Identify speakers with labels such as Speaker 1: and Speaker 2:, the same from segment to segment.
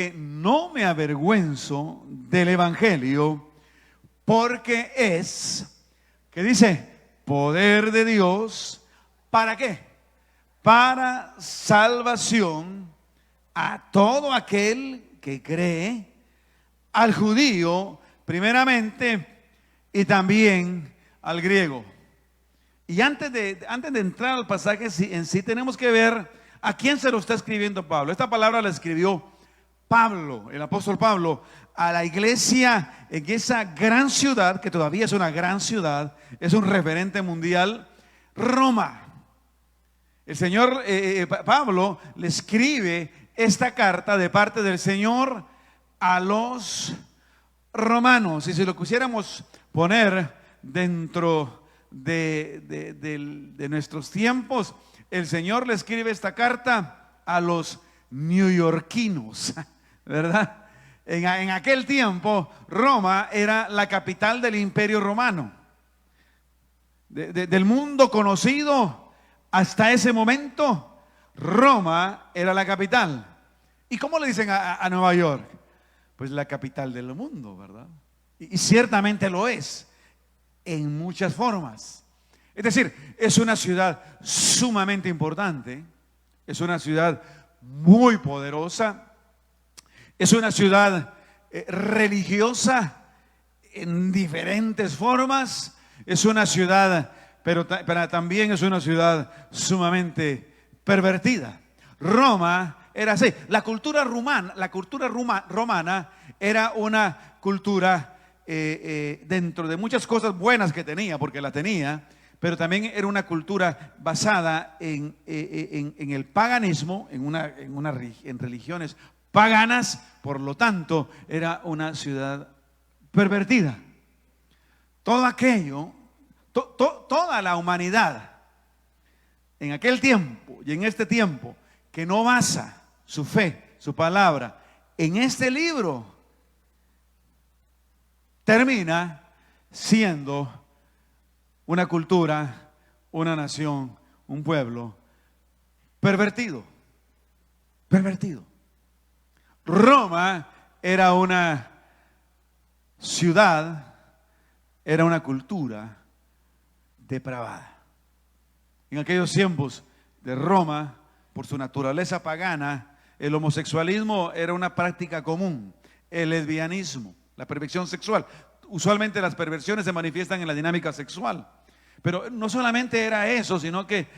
Speaker 1: que no me avergüenzo del evangelio, porque es, ¿qué dice? Poder de Dios, ¿para qué? Para salvación a todo aquel que cree, al judío primeramente y también al griego. Y antes de entrar al pasaje en sí, tenemos que ver a quién se lo está escribiendo Pablo. Esta palabra la escribió Pablo, el apóstol Pablo, a la iglesia en esa gran ciudad, que todavía es una gran ciudad, es un referente mundial, Roma. El Señor, Pablo, le escribe esta carta de parte del Señor a los romanos. Y si lo quisiéramos poner dentro de nuestros tiempos, el Señor le escribe esta carta a los neoyorquinos, ¿verdad? En aquel tiempo, Roma era la capital del Imperio Romano, del mundo conocido. Hasta ese momento, Roma era la capital. ¿Y cómo le dicen a Nueva York? Pues la capital del mundo, ¿verdad? Y ciertamente lo es, en muchas formas. Es decir, es una ciudad sumamente importante, es una ciudad muy poderosa, es una ciudad religiosa en diferentes formas, es una ciudad, pero también es una ciudad sumamente pervertida. Roma era así. La cultura romana era una cultura dentro de muchas cosas buenas que tenía, porque la tenía, pero también era una cultura basada en el paganismo, en religiones paganas. Por lo tanto, era una ciudad pervertida. Todo aquello, toda la humanidad en aquel tiempo y en este tiempo que no basa su fe, su palabra en este libro, termina siendo una cultura, una nación, un pueblo pervertido. Roma era una ciudad, era una cultura depravada. En aquellos tiempos de Roma, por su naturaleza pagana, el homosexualismo era una práctica común, el lesbianismo, la perversión sexual. Usualmente las perversiones se manifiestan en la dinámica sexual. Pero no solamente era eso, sino que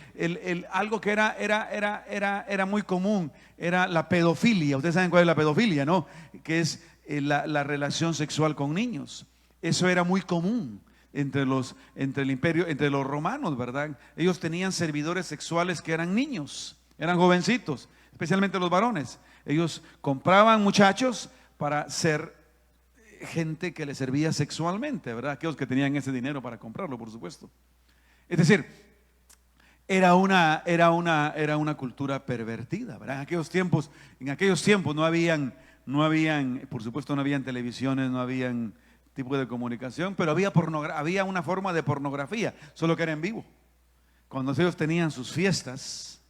Speaker 1: algo que era muy común era la pedofilia. Ustedes saben cuál es la pedofilia, ¿no? Que es la relación sexual con niños. Eso era muy común entre el imperio, entre los romanos, ¿verdad? Ellos tenían servidores sexuales que eran niños, eran jovencitos, especialmente los varones. Ellos compraban muchachos para ser gente que les servía sexualmente, ¿verdad? Aquellos que tenían ese dinero para comprarlo, por supuesto. Es decir, era una cultura pervertida, ¿verdad? En aquellos tiempos no habían, por supuesto, no habían televisiones, no habían tipo de comunicación, pero había una forma de pornografía, solo que era en vivo. Cuando ellos tenían sus fiestas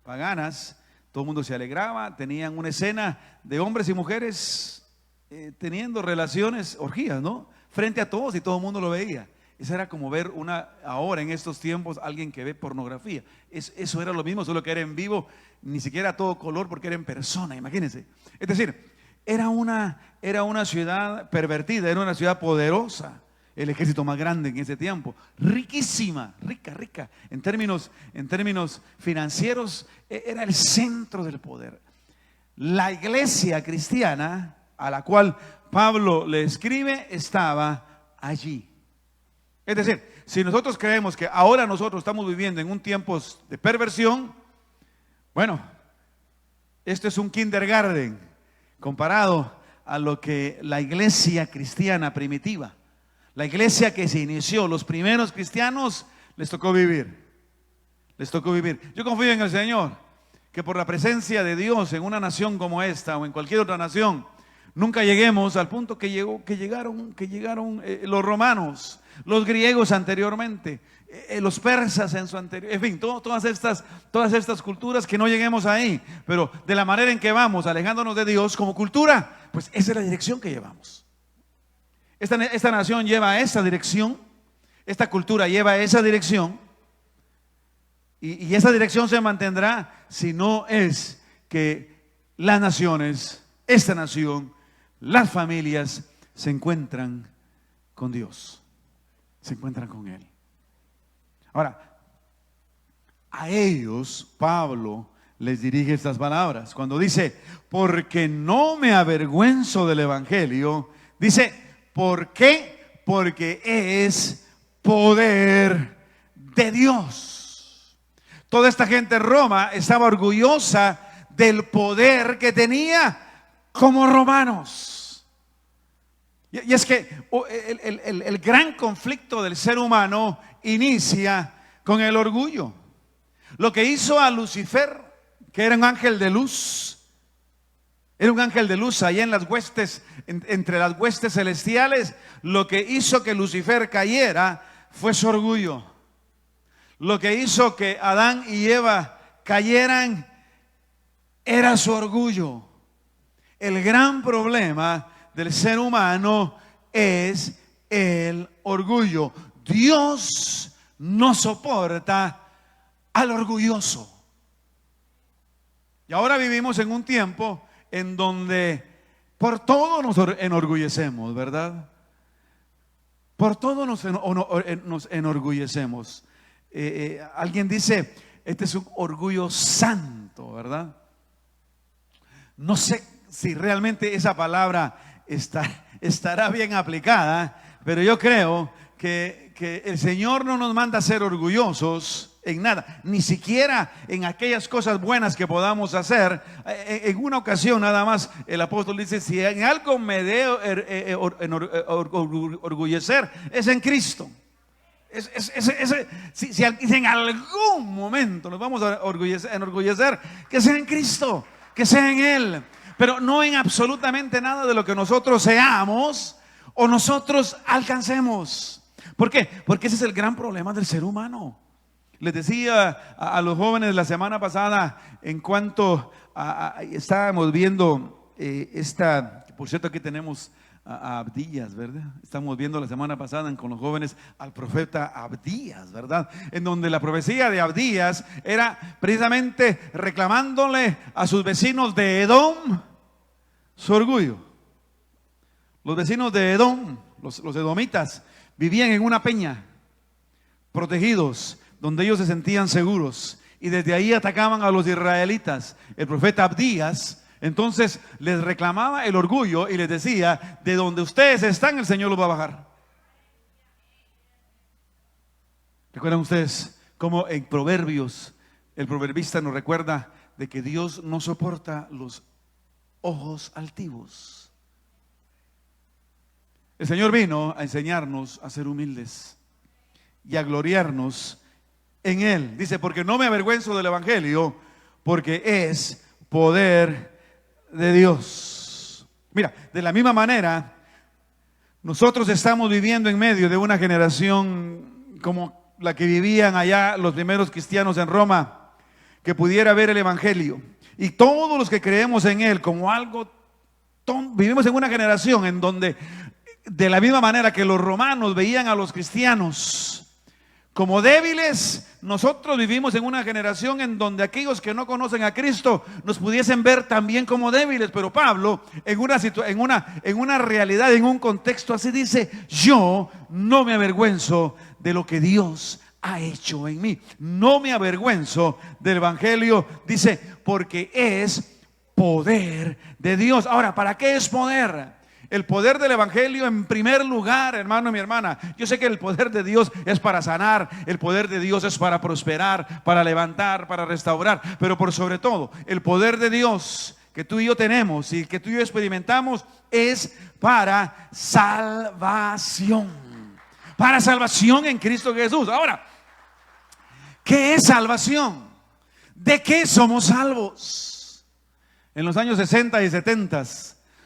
Speaker 1: paganas, todo el mundo se alegraba, tenían una escena de hombres y mujeres teniendo relaciones, orgías, ¿no? Frente a todos, y todo el mundo lo veía. Eso era como ver ahora en estos tiempos alguien que ve pornografía. Eso era lo mismo, solo que era en vivo, ni siquiera a todo color, porque era en persona, imagínense. Es decir, era una ciudad pervertida, era una ciudad poderosa, el ejército más grande en ese tiempo, riquísima, rica. En términos financieros, era el centro del poder. La iglesia cristiana a la cual Pablo le escribe estaba allí. Es decir, si nosotros creemos que ahora nosotros estamos viviendo en un tiempo de perversión, bueno, esto es un kindergarten comparado a lo que la iglesia cristiana primitiva, la iglesia que se inició, los primeros cristianos, les tocó vivir. Yo confío en el Señor, que por la presencia de Dios en una nación como esta o en cualquier otra nación, Nunca lleguemos al punto que llegaron los romanos, los griegos anteriormente, los persas en su anterior, en fin, todas estas culturas, que no lleguemos ahí. Pero de la manera en que vamos alejándonos de Dios como cultura, pues esa es la dirección que llevamos. Esta nación lleva esa dirección, esta cultura lleva esa dirección, y esa dirección se mantendrá si no es que las naciones, esta nación, las familias se encuentran con Dios, se encuentran con Él. Ahora, a ellos Pablo les dirige estas palabras cuando dice: porque no me avergüenzo del evangelio. Dice: ¿por qué? Porque es poder de Dios. Toda esta gente en Roma estaba orgullosa del poder que tenía como romanos. Y es que el gran conflicto del ser humano inicia con el orgullo. Lo que hizo a Lucifer, que era un ángel de luz, allá en las huestes, entre las huestes celestiales, lo que hizo que Lucifer cayera fue su orgullo. Lo que hizo que Adán y Eva cayeran era su orgullo. El gran problema del ser humano es el orgullo. Dios no soporta al orgulloso. Y ahora vivimos en un tiempo en donde por todo nos enorgullecemos, ¿verdad? Por todo nos enorgullecemos. Alguien dice: este es un orgullo santo, ¿verdad? No sé si realmente esa palabra estará bien aplicada, pero yo creo que el Señor no nos manda a ser orgullosos en nada, ni siquiera en aquellas cosas buenas que podamos hacer. En una ocasión nada más el apóstol dice: si en algo me debo orgullecer, es en Cristo. Si en algún momento nos vamos a enorgullecer, que sea en Cristo, que sea en Él, pero no en absolutamente nada de lo que nosotros seamos o nosotros alcancemos. ¿Por qué? Porque ese es el gran problema del ser humano. Les decía a los jóvenes la semana pasada, en cuanto estábamos viendo por cierto, aquí tenemos a Abdías, ¿verdad? Estamos viendo la semana pasada con los jóvenes al profeta Abdías, ¿verdad? En donde la profecía de Abdías era precisamente reclamándole a sus vecinos de Edom su orgullo. Los vecinos de Edom, los edomitas, vivían en una peña, protegidos, donde ellos se sentían seguros, y desde ahí atacaban a los israelitas. El profeta Abdías entonces les reclamaba el orgullo y les decía: de donde ustedes están, el Señor los va a bajar. ¿Recuerdan ustedes cómo en Proverbios el proverbista nos recuerda de que Dios no soporta los ojos altivos? El Señor vino a enseñarnos a ser humildes y a gloriarnos en Él. Dice: porque no me avergüenzo del evangelio, porque es poder de Dios. Mira, de la misma manera, nosotros estamos viviendo en medio de una generación como la que vivían allá los primeros cristianos en Roma, que pudiera ver el evangelio, y todos los que creemos en Él como algo vivimos en una generación en donde, de la misma manera que los romanos veían a los cristianos como débiles, nosotros vivimos en una generación en donde aquellos que no conocen a Cristo nos pudiesen ver también como débiles. Pero Pablo, en una realidad, en un contexto así, dice: yo no me avergüenzo de lo que Dios ha hecho en mí. No me avergüenzo del evangelio, dice, porque es poder de Dios. Ahora, ¿para qué es poder? El poder del evangelio, en primer lugar, hermano y mi hermana, yo sé que el poder de Dios es para sanar, el poder de Dios es para prosperar, para levantar, para restaurar, pero por sobre todo, el poder de Dios que tú y yo tenemos y que tú y yo experimentamos es para salvación en Cristo Jesús. Ahora, ¿qué es salvación? ¿De qué somos salvos? En los años 60 y 70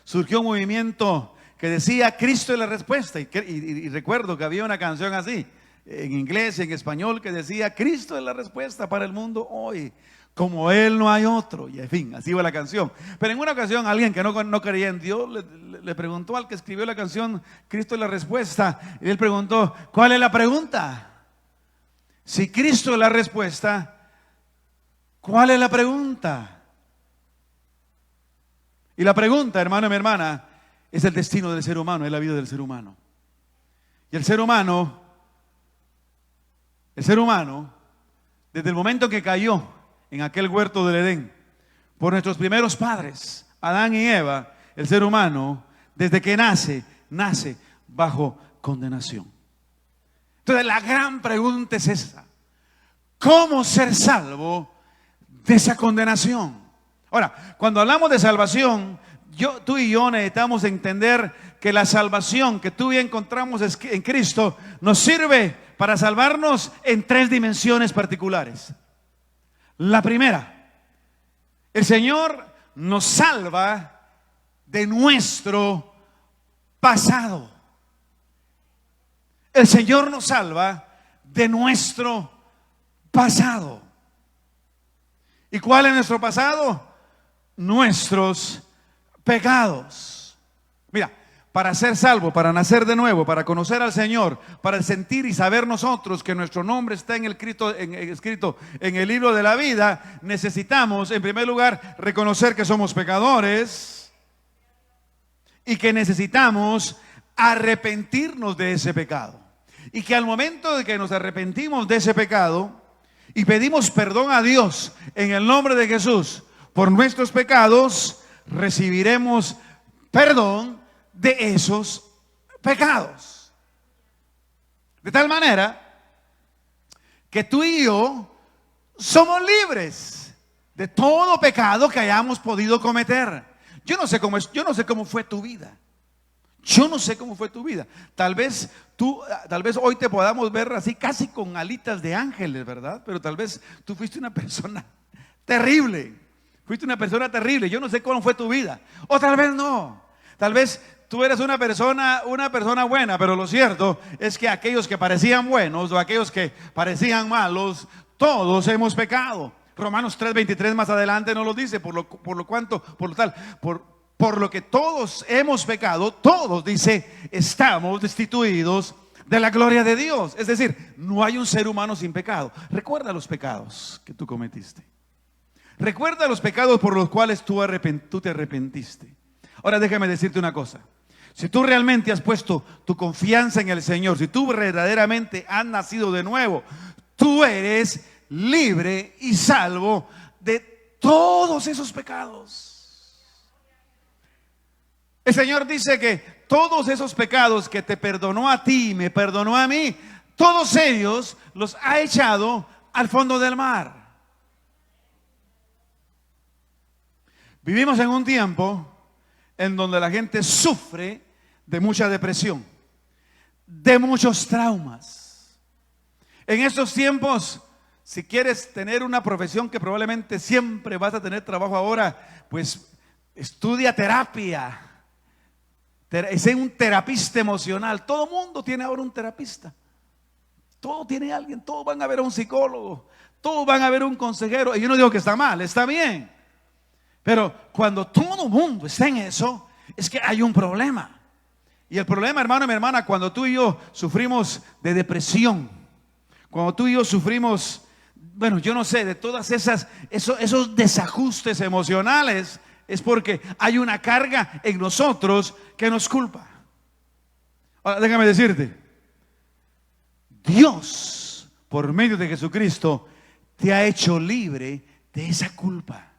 Speaker 1: surgió un movimiento que decía Cristo es la respuesta. Y recuerdo que había una canción así, en inglés y en español, que decía Cristo es la respuesta para el mundo hoy. Como Él no hay otro. Y en fin, así va la canción. Pero en una ocasión alguien que no creía en Dios le preguntó al que escribió la canción Cristo es la respuesta. Y él preguntó, ¿cuál es la pregunta? Si Cristo es la respuesta, ¿cuál es la pregunta? Y la pregunta, hermano y mi hermana, es el destino del ser humano, es la vida del ser humano. Y el ser humano, desde el momento que cayó en aquel huerto del Edén, por nuestros primeros padres, Adán y Eva, el ser humano, desde que nace bajo condenación. Entonces la gran pregunta es esa: ¿cómo ser salvo de esa condenación? Ahora, cuando hablamos de salvación, tú y yo necesitamos entender que la salvación que tú y yo encontramos en Cristo nos sirve para salvarnos en 3 dimensiones particulares. La primera, el Señor nos salva de nuestro pasado. El Señor nos salva de nuestro pasado. ¿Y cuál es nuestro pasado? Nuestros pecados. Mira, para ser salvo, para nacer de nuevo, para conocer al Señor, para sentir y saber nosotros que nuestro nombre está escrito en el libro de la vida, necesitamos, en primer lugar, reconocer que somos pecadores y que necesitamos arrepentirnos de ese pecado. Y que al momento de que nos arrepentimos de ese pecado y pedimos perdón a Dios en el nombre de Jesús por nuestros pecados, recibiremos perdón de esos pecados. De tal manera que tú y yo somos libres de todo pecado que hayamos podido cometer. Yo no sé cómo fue tu vida. Yo no sé cómo fue tu vida. Tal vez hoy te podamos ver así casi con alitas de ángeles, ¿verdad? Pero tal vez tú fuiste una persona terrible. Fuiste una persona terrible. Yo no sé cómo fue tu vida. O tal vez no. Tal vez tú eres una persona buena, pero lo cierto es que aquellos que parecían buenos o aquellos que parecían malos, todos hemos pecado. Romanos 3:23 más adelante nos lo dice, por lo que todos hemos pecado, todos, dice, estamos destituidos de la gloria de Dios. Es decir, no hay un ser humano sin pecado. Recuerda los pecados que tú cometiste. Recuerda los pecados por los cuales tú te arrepentiste. Ahora déjame decirte una cosa. Si tú realmente has puesto tu confianza en el Señor, si tú verdaderamente has nacido de nuevo, tú eres libre y salvo de todos esos pecados. El Señor dice que todos esos pecados que te perdonó a ti y me perdonó a mí, todos ellos los ha echado al fondo del mar. Vivimos en un tiempo en donde la gente sufre de mucha depresión, de muchos traumas. En estos tiempos, si quieres tener una profesión que probablemente siempre vas a tener trabajo ahora, pues estudia terapia. Sé un terapista emocional. Todo mundo tiene ahora un terapista. Todo tiene alguien. Todos van a ver a un psicólogo. Todos van a ver a un consejero. Y yo no digo que está mal, está bien. Pero cuando todo el mundo está en eso, es que hay un problema. Y el problema, hermano y mi hermana, cuando tú y yo sufrimos de depresión, cuando tú y yo sufrimos, bueno, yo no sé, de todas esos desajustes emocionales, es porque hay una carga en nosotros que nos culpa. Ahora, déjame decirte, Dios, por medio de Jesucristo, te ha hecho libre de esa culpa.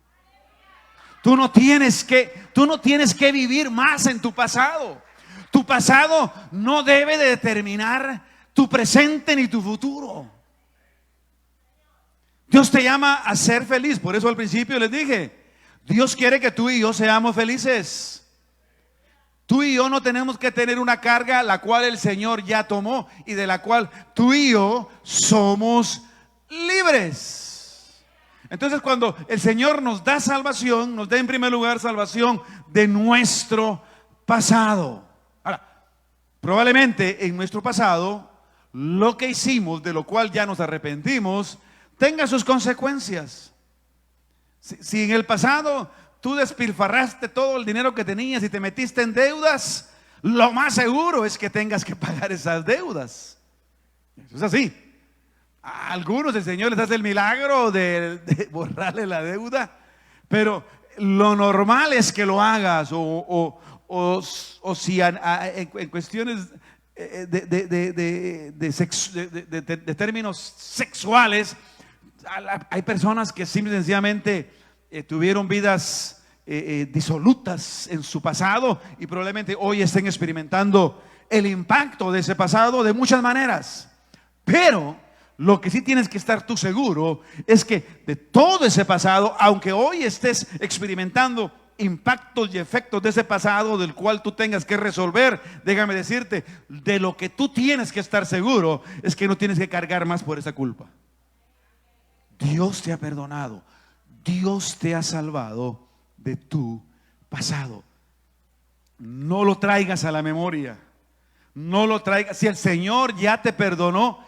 Speaker 1: Tú no tienes que vivir más en tu pasado. Tu pasado no debe de determinar tu presente ni tu futuro. Dios te llama a ser feliz. Por eso al principio les dije, Dios quiere que tú y yo seamos felices. Tú y yo no tenemos que tener una carga la cual el Señor ya tomó y de la cual tú y yo somos libres. Entonces, cuando el Señor nos da salvación, nos da en primer lugar salvación de nuestro pasado. Ahora, probablemente en nuestro pasado, lo que hicimos, de lo cual ya nos arrepentimos, tenga sus consecuencias. Si en el pasado tú despilfarraste todo el dinero que tenías y te metiste en deudas, lo más seguro es que tengas que pagar esas deudas. Eso es así. A algunos el Señor les hace el milagro de borrarle la deuda, pero lo normal es que lo hagas, o si en cuestiones de términos sexuales, hay personas que simple y sencillamente tuvieron vidas disolutas en su pasado y probablemente hoy estén experimentando el impacto de ese pasado de muchas maneras. Pero lo que sí tienes que estar tú seguro es que de todo ese pasado, aunque hoy estés experimentando impactos y efectos de ese pasado del cual tú tengas que resolver, déjame decirte, de lo que tú tienes que estar seguro es que no tienes que cargar más por esa culpa. Dios te ha perdonado, Dios te ha salvado de tu pasado. No lo traigas a la memoria, no lo traigas. Si el Señor ya te perdonó,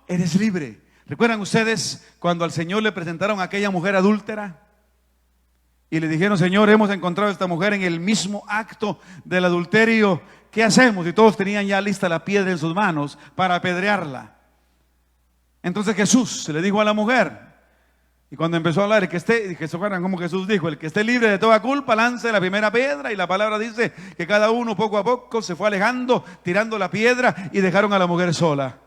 Speaker 1: eres libre. ¿Recuerdan ustedes cuando al Señor le presentaron a aquella mujer adúltera? Y le dijeron: Señor, hemos encontrado a esta mujer en el mismo acto del adulterio. ¿Qué hacemos? Y todos tenían ya lista la piedra en sus manos para apedrearla. Entonces Jesús le dijo a la mujer, y cuando empezó a hablar, como Jesús dijo: el que esté libre de toda culpa, lance la primera piedra. Y la palabra dice que cada uno poco a poco se fue alejando, tirando la piedra, y dejaron a la mujer sola.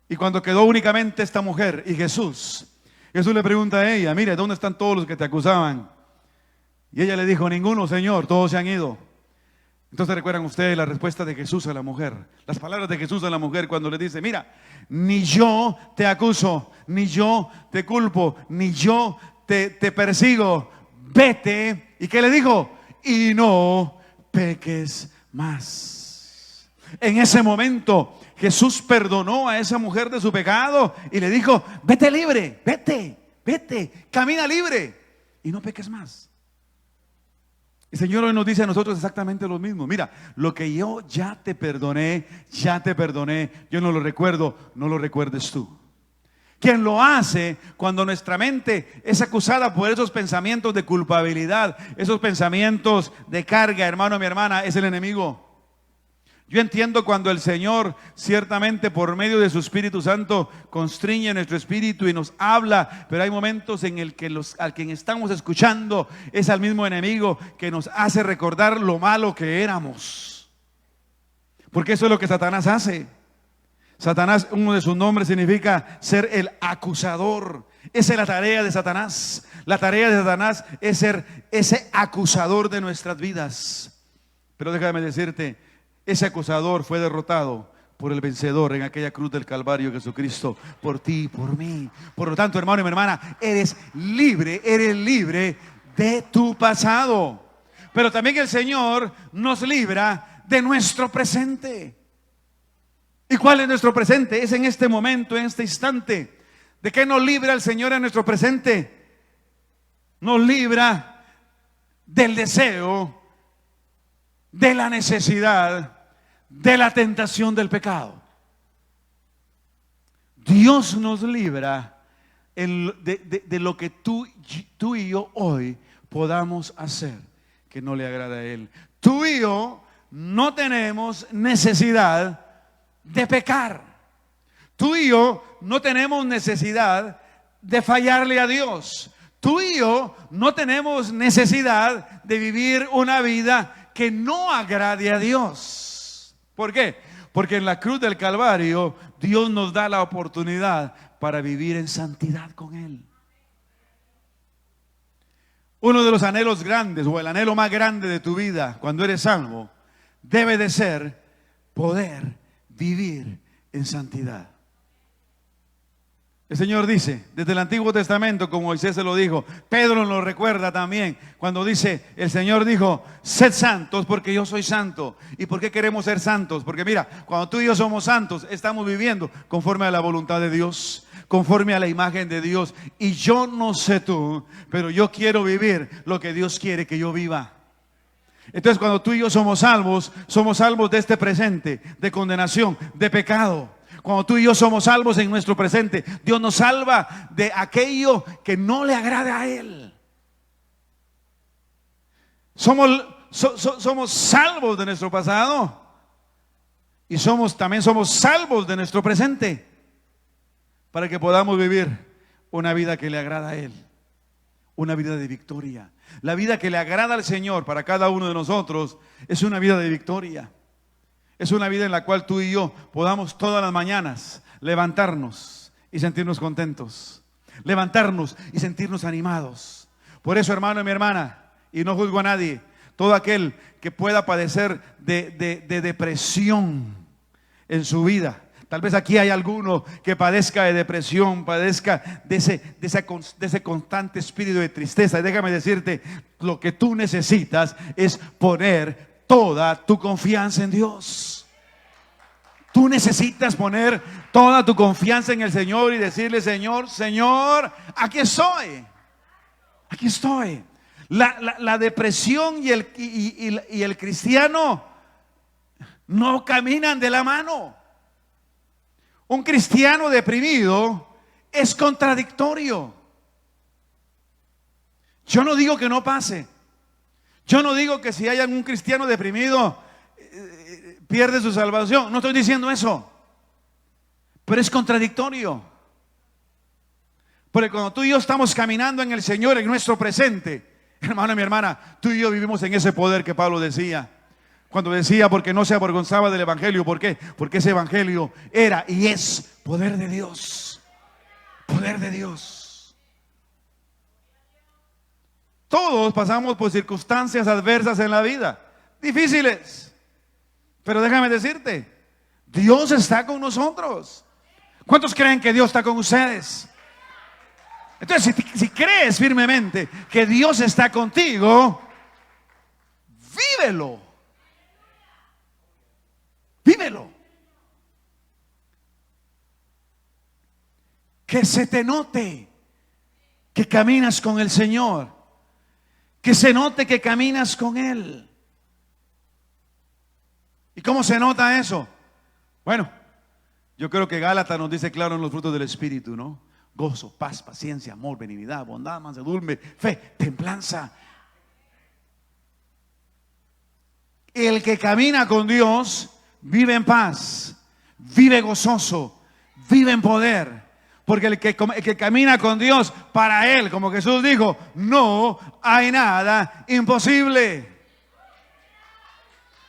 Speaker 1: Y cuando quedó únicamente esta mujer y Jesús le pregunta a ella: mire, ¿dónde están todos los que te acusaban? Y ella le dijo: ninguno, Señor, todos se han ido. Entonces, ¿recuerdan ustedes la respuesta de Jesús a la mujer? Las palabras de Jesús a la mujer cuando le dice: mira, ni yo te acuso, ni yo te culpo, ni yo te persigo. Vete. ¿Y qué le dijo? Y no peques más. En ese momento Jesús perdonó a esa mujer de su pecado y le dijo: vete libre, vete, camina libre y no peques más. El Señor hoy nos dice a nosotros exactamente lo mismo. Mira, lo que yo ya te perdoné, yo no lo recuerdo, no lo recuerdes tú. Quien lo hace cuando nuestra mente es acusada por esos pensamientos de culpabilidad, esos pensamientos de carga, hermano, mi hermana, es el enemigo. Yo entiendo cuando el Señor ciertamente por medio de su Espíritu Santo constriñe nuestro espíritu y nos habla, pero hay momentos en el que al quien estamos escuchando es al mismo enemigo que nos hace recordar lo malo que éramos. Porque eso es lo que Satanás hace. Satanás, uno de sus nombres significa ser el acusador. Esa es la tarea de Satanás. La tarea de Satanás es ser ese acusador de nuestras vidas. Pero déjame decirte, ese acusador fue derrotado por el vencedor en aquella cruz del Calvario, Jesucristo, por ti y por mí. Por lo tanto, hermano y mi hermana, eres libre de tu pasado. Pero también el Señor nos libra de nuestro presente. ¿Y cuál es nuestro presente? Es en este momento, en este instante. ¿De qué nos libra el Señor en nuestro presente? Nos libra del deseo, de la necesidad, de la tentación del pecado. Dios nos libra de lo que tú y yo hoy podamos hacer que no le agrada a Él. Tú y yo no tenemos necesidad de pecar. Tú y yo no tenemos necesidad de fallarle a Dios. Tú y yo no tenemos necesidad de vivir una vida que no agrade a Dios. ¿Por qué? Porque en la cruz del Calvario Dios nos da la oportunidad para vivir en santidad con Él. Uno de los anhelos grandes, o el anhelo más grande de tu vida cuando eres salvo, debe de ser poder vivir en santidad. El Señor dice, desde el Antiguo Testamento, como Moisés se lo dijo, Pedro lo recuerda también, cuando dice, el Señor dijo, sed santos porque yo soy santo. ¿Y por qué queremos ser santos? Porque mira, cuando tú y yo somos santos, estamos viviendo conforme a la voluntad de Dios, conforme a la imagen de Dios. Y yo no sé tú, pero yo quiero vivir lo que Dios quiere que yo viva. Entonces, cuando tú y yo somos salvos de este presente, de condenación, de pecado. Cuando tú y yo somos salvos en nuestro presente, Dios nos salva de aquello que no le agrada a Él. Somos salvos de nuestro pasado y también somos salvos de nuestro presente, para que podamos vivir una vida que le agrada a Él, una vida de victoria. La vida que le agrada al Señor para cada uno de nosotros es una vida de victoria. Es una vida en la cual tú y yo podamos todas las mañanas levantarnos y sentirnos contentos. Levantarnos y sentirnos animados. Por eso, hermano y mi hermana, y no juzgo a nadie, todo aquel que pueda padecer de depresión en su vida. Tal vez aquí hay alguno que padezca de depresión, padezca de ese constante espíritu de tristeza. Y déjame decirte, lo que tú necesitas es poner toda tu confianza en Dios. Tú necesitas poner toda tu confianza en el Señor y decirle, Señor, aquí estoy. Aquí estoy. La depresión y el cristiano no caminan de la mano. Un cristiano deprimido es contradictorio. Yo no digo que no pase. Yo no digo que si hay algún cristiano deprimido pierde su salvación. No estoy diciendo eso. Pero es contradictorio. Porque cuando tú y yo estamos caminando en el Señor en nuestro presente, hermano y mi hermana, tú y yo vivimos en ese poder que Pablo decía. Cuando decía, porque no se avergonzaba del evangelio. ¿Por qué? Porque ese evangelio era y es poder de Dios. Poder de Dios. Todos pasamos por circunstancias adversas en la vida, difíciles. Pero déjame decirte, Dios está con nosotros. ¿Cuántos creen que Dios está con ustedes? Entonces, si crees firmemente que Dios está contigo, vívelo. Vívelo. Que se te note que caminas con el Señor. Que se note que caminas con Él. ¿Y cómo se nota eso? Bueno, yo creo que Gálatas nos dice claro en los frutos del Espíritu, ¿no? Gozo, paz, paciencia, amor, benignidad, bondad, mansedumbre, fe, templanza. El que camina con Dios vive en paz, vive gozoso, vive en poder. Porque el que camina con Dios, para Él, como Jesús dijo, no hay nada imposible.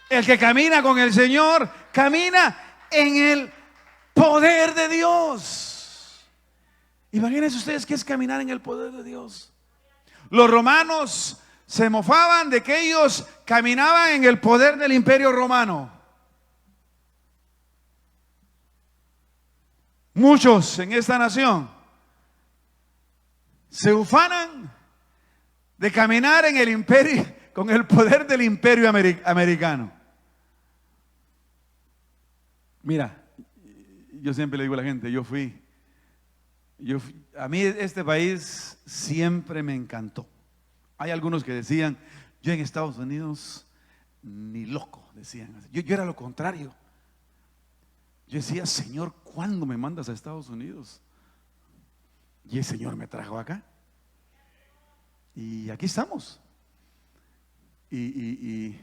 Speaker 1: El que camina con el Señor, camina en el poder de Dios. Imagínense ustedes qué es caminar en el poder de Dios. Los romanos se mofaban de que ellos caminaban en el poder del imperio romano. Muchos en esta nación se ufanan de caminar en el imperio, con el poder del imperio americano. Mira, yo siempre le digo a la gente, a mí este país siempre me encantó. Hay algunos que decían, yo en Estados Unidos ni loco, decían. Yo era lo contrario. Yo decía, Señor, ¿cuándo me mandas a Estados Unidos? Y el Señor me trajo acá. Y aquí estamos. Y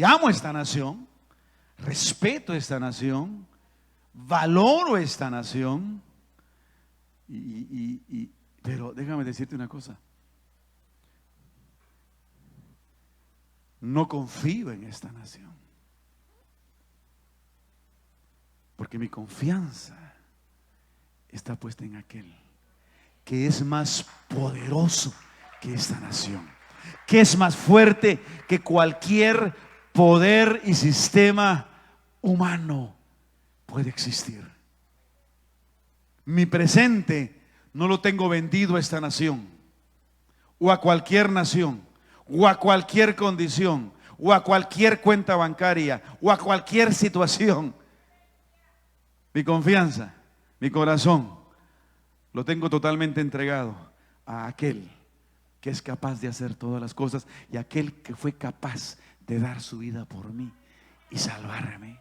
Speaker 1: amo esta nación, respeto esta nación, valoro esta nación. Pero déjame decirte una cosa. No confío en esta nación. Porque mi confianza está puesta en aquel que es más poderoso que esta nación, que es más fuerte que cualquier poder y sistema humano puede existir. Mi presente no lo tengo vendido a esta nación, o a cualquier nación, o a cualquier condición, o a cualquier cuenta bancaria, o a cualquier situación. Mi confianza, mi corazón, lo tengo totalmente entregado a aquel que es capaz de hacer todas las cosas y aquel que fue capaz de dar su vida por mí y salvarme.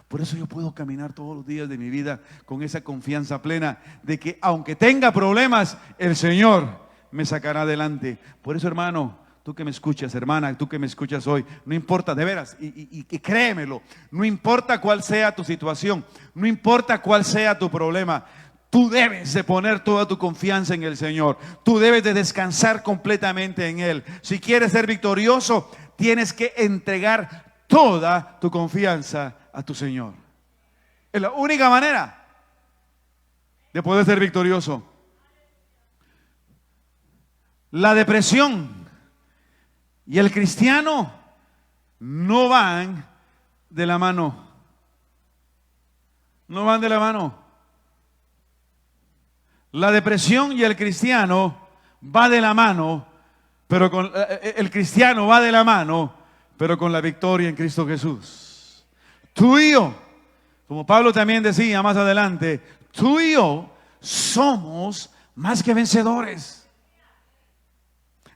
Speaker 1: Por eso yo puedo caminar todos los días de mi vida con esa confianza plena de que aunque tenga problemas, el Señor me sacará adelante. Por eso, hermano, tú que me escuchas, hermana, tú que me escuchas hoy, no importa, de veras, y créemelo, no importa cuál sea tu situación, no importa cuál sea tu problema, tú debes de poner toda tu confianza en el Señor. Tú debes de descansar completamente en Él. Si quieres ser victorioso, tienes que entregar toda tu confianza a tu Señor. Es la única manera de poder ser victorioso. La depresión y el cristiano no van de la mano. No van de la mano. La depresión y el cristiano va de la mano, pero el cristiano va de la mano, pero con la victoria en Cristo Jesús. Tú y yo, como Pablo también decía más adelante, tú y yo somos más que vencedores.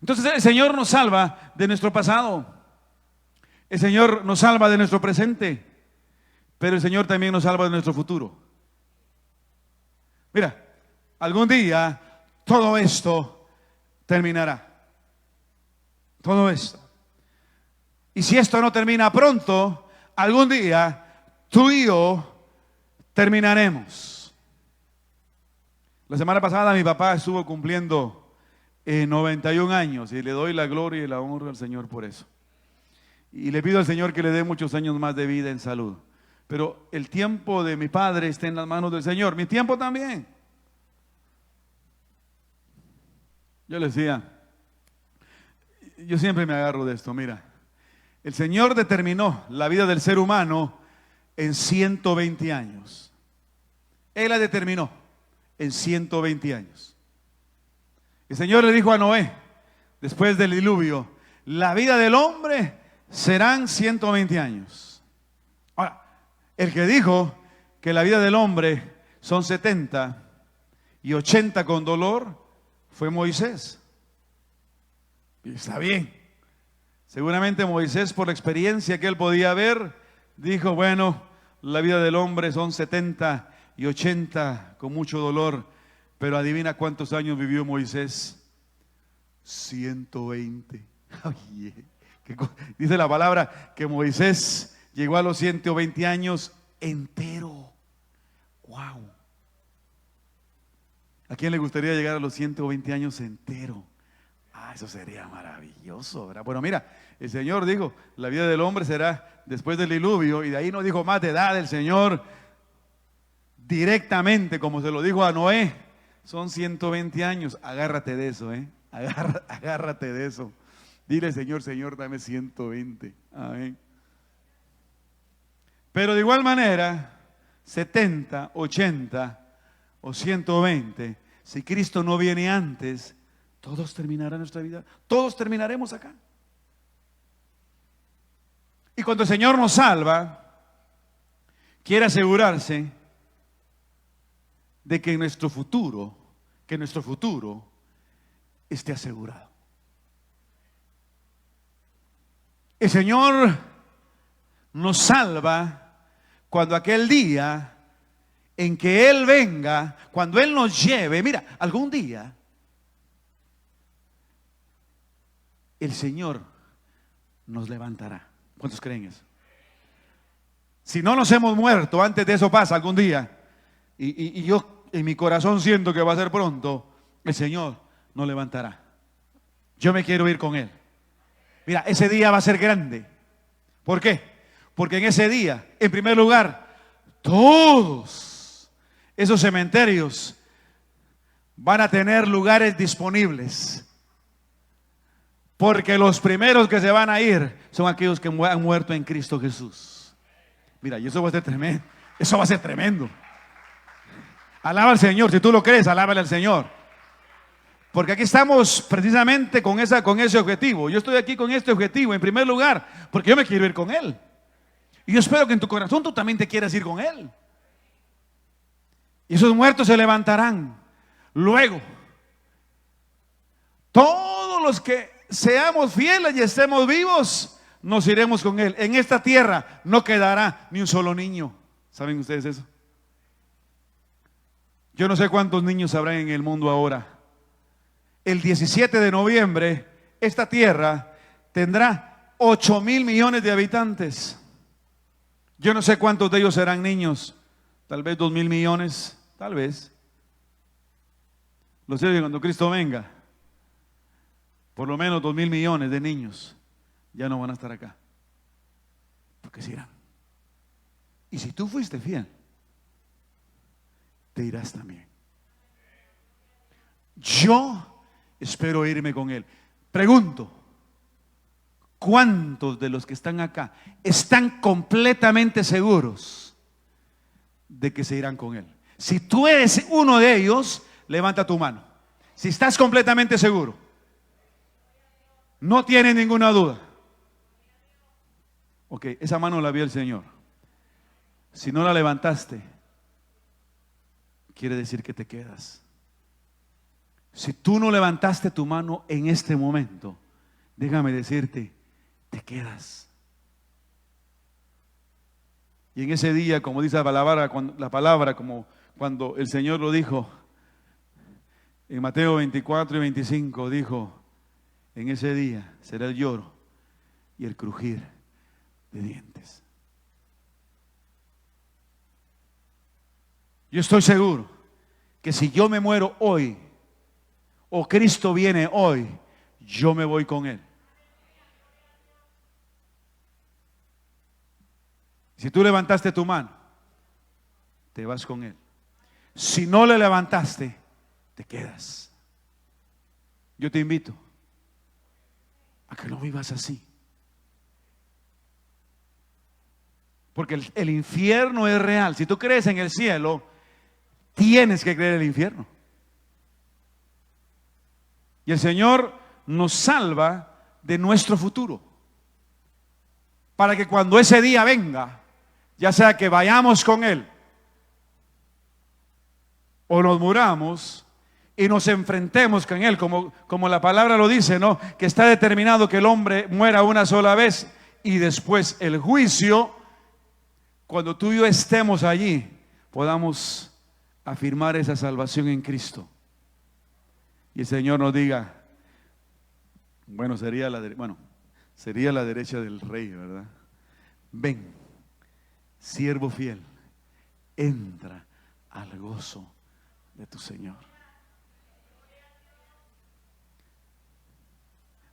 Speaker 1: Entonces el Señor nos salva de nuestro pasado, el Señor nos salva de nuestro presente, pero el Señor también nos salva de nuestro futuro. Mira, algún día todo esto terminará. Todo esto. Y si esto no termina pronto, algún día tú y yo terminaremos. La semana pasada mi papá estuvo cumpliendo 91 años y le doy la gloria y la honra al Señor por eso. Y le pido al Señor que le dé muchos años más de vida en salud. Pero el tiempo de mi padre está en las manos del Señor. Mi tiempo también. Yo le decía, yo siempre me agarro de esto, mira, el Señor determinó la vida del ser humano en 120 años. Él la determinó en 120 años. El Señor le dijo a Noé, después del diluvio, la vida del hombre serán 120 años. Ahora, el que dijo que la vida del hombre son 70 y 80 con dolor, fue Moisés. Y está bien. Seguramente Moisés, por la experiencia que él podía ver, dijo, bueno, la vida del hombre son 70 y 80 con mucho dolor. Pero adivina cuántos años vivió Moisés. 120. Oye, dice la palabra que Moisés llegó a los 120 años entero. Wow. ¿A quién le gustaría llegar a los 120 años entero? Ah, eso sería maravilloso, ¿verdad? Bueno, mira, el Señor dijo, la vida del hombre será después del diluvio, y de ahí no dijo más de edad el Señor directamente, como se lo dijo a Noé. Son 120 años, agárrate de eso, agárrate de eso. Dile, Señor, Señor, dame 120. Amén. Pero de igual manera, 70, 80 o 120, si Cristo no viene antes, todos terminarán nuestra vida, todos terminaremos acá. Y cuando el Señor nos salva, quiere asegurarse de que nuestro futuro esté asegurado. El Señor nos salva cuando aquel día en que Él venga, cuando Él nos lleve, mira, algún día el Señor nos levantará. ¿Cuántos creen eso? Si no nos hemos muerto, antes de eso pasa algún día, y yo en mi corazón siento que va a ser pronto, el Señor nos levantará. Yo me quiero ir con Él. Mira, ese día va a ser grande. ¿Por qué? Porque en ese día, en primer lugar, todos esos cementerios van a tener lugares disponibles. Porque los primeros que se van a ir son aquellos que han muerto en Cristo Jesús. Mira, y eso va a ser tremendo. Eso va a ser tremendo. Alaba al Señor, si tú lo crees, alábale al Señor. Porque aquí estamos precisamente con ese objetivo. Yo estoy aquí con este objetivo, en primer lugar, porque yo me quiero ir con Él. Y yo espero que en tu corazón tú también te quieras ir con Él. Y esos muertos se levantarán. Luego, todos los que seamos fieles y estemos vivos, nos iremos con Él. En esta tierra no quedará ni un solo niño. ¿Saben ustedes eso? Yo no sé cuántos niños habrá en el mundo ahora. El 17 de noviembre, esta tierra tendrá 8.000 millones de habitantes. Yo no sé cuántos de ellos serán niños. Tal vez 2.000 millones, tal vez. Lo sé que cuando Cristo venga, por lo menos 2.000 millones de niños ya no van a estar acá, porque se irán. Y si tú fuiste fiel, te irás también. Yo espero irme con Él. Pregunto, ¿cuántos de los que están acá están completamente seguros de que se irán con Él? Si tú eres uno de ellos, levanta tu mano. Si estás completamente seguro, no tienes ninguna duda. Ok, esa mano la vio el Señor. Si no la levantaste, quiere decir que te quedas. Si tú no levantaste tu mano en este momento, déjame decirte, te quedas. Y en ese día, como dice la palabra, como cuando el Señor lo dijo, en Mateo 24 y 25, dijo, en ese día será el lloro y el crujir de dientes. Yo estoy seguro que si yo me muero hoy, o Cristo viene hoy, yo me voy con Él. Si tú levantaste tu mano, te vas con Él. Si no le levantaste, te quedas. Yo te invito a que no vivas así. Porque el infierno es real. Si tú crees en el cielo, tienes que creer en el infierno. Y el Señor nos salva de nuestro futuro, para que cuando ese día venga, ya sea que vayamos con Él o nos muramos y nos enfrentemos con Él, como la palabra lo dice, ¿no? Que está determinado que el hombre muera una sola vez y después el juicio. Cuando tú y yo estemos allí, podamos afirmar esa salvación en Cristo. Y el Señor nos diga, bueno, sería la derecha del rey, ¿verdad? Ven, siervo fiel, entra al gozo de tu Señor.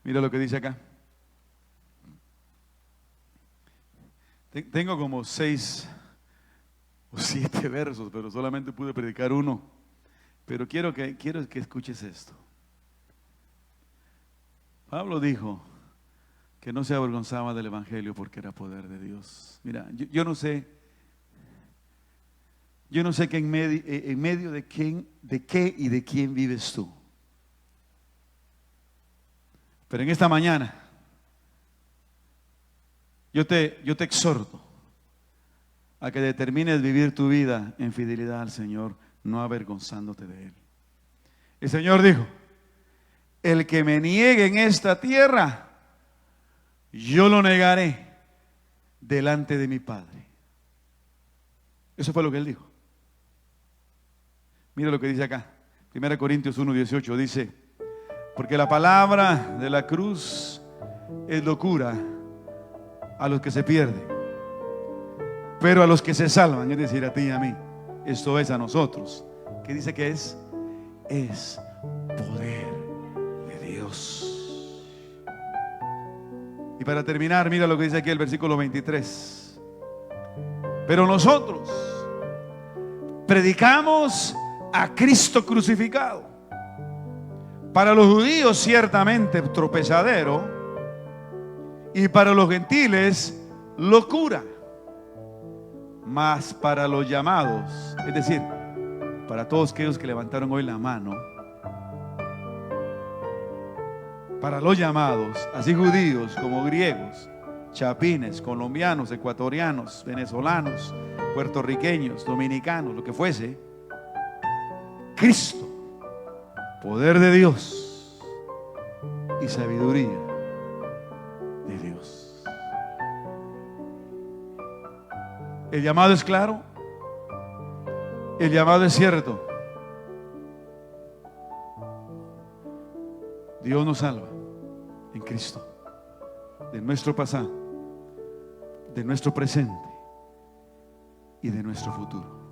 Speaker 1: Mira lo que dice acá. Tengo como 6 o 7 versos, pero solamente pude predicar uno. Pero quiero que escuches esto. Pablo dijo que no se avergonzaba del evangelio porque era poder de Dios. Mira, yo no sé que en medio de qué y de quién vives tú. Pero en esta mañana yo te exhorto a que determines vivir tu vida en fidelidad al Señor, no avergonzándote de Él. El Señor dijo, el que me niegue en esta tierra, yo lo negaré delante de mi Padre. Eso fue lo que Él dijo. Mira lo que dice acá, 1 Corintios 1:18, dice, porque la palabra de la cruz es locura a los que se pierden, pero a los que se salvan, es decir, a ti y a mí, esto es a nosotros. ¿Qué dice que es? Es poder de Dios. Y para terminar, mira lo que dice aquí el versículo 23. Pero nosotros predicamos a Cristo crucificado, para los judíos ciertamente tropezadero, y para los gentiles locura, mas para los llamados, es decir, para todos aquellos que levantaron hoy la mano, para los llamados, así judíos como griegos, chapines, colombianos, ecuatorianos, venezolanos, puertorriqueños, dominicanos, lo que fuese, Cristo, poder de Dios y sabiduría de Dios. El llamado es claro, el llamado es cierto. Dios nos salva en Cristo, de nuestro pasado, de nuestro presente y de nuestro futuro.